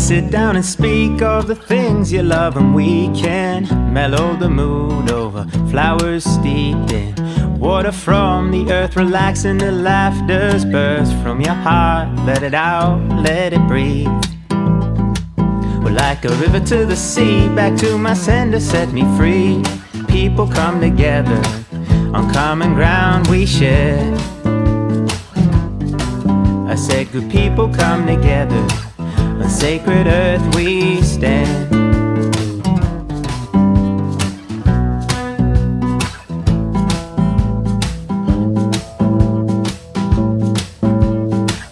sit down and speak of the things you love, and we can mellow the mood over flowers steeped in water from the earth. Relaxing, the laughter's burst from your heart. Let it out, let it breathe. We're like a river to the sea, back to my sender, set me free. People come together on common ground we share. I said good people come together, on sacred earth we stand.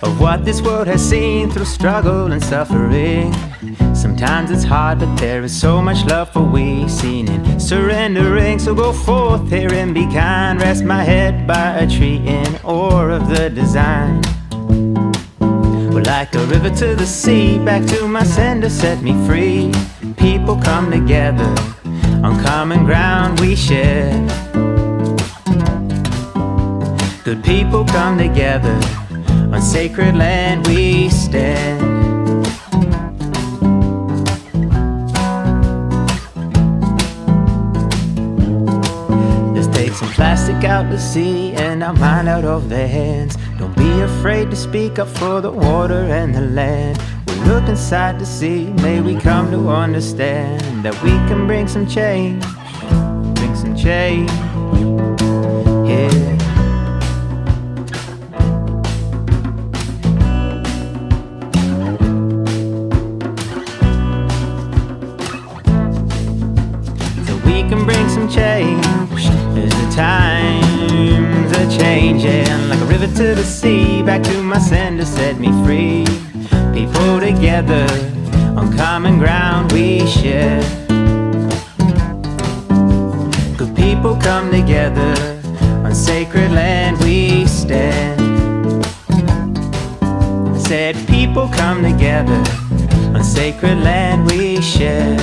Of what this world has seen through struggle and suffering, sometimes it's hard, but there is so much love for we seen in surrendering. So go forth here and be kind. Rest my head by a tree in awe of the design. We're like a river to the sea, back to my sender, set me free. People come together on common ground we share. Good people come together, on sacred land we stand. Some plastic out to sea and our mind out of their hands. Don't be afraid to speak up for the water and the land. We look inside to see, may we come to understand that we can bring some change, bring some change, yeah. So we can bring some change. As the times are changing, like a river to the sea, back to my sender, set me free. People together, on common ground we share. Good people come together, on sacred land we stand. I said people come together, on sacred land we share.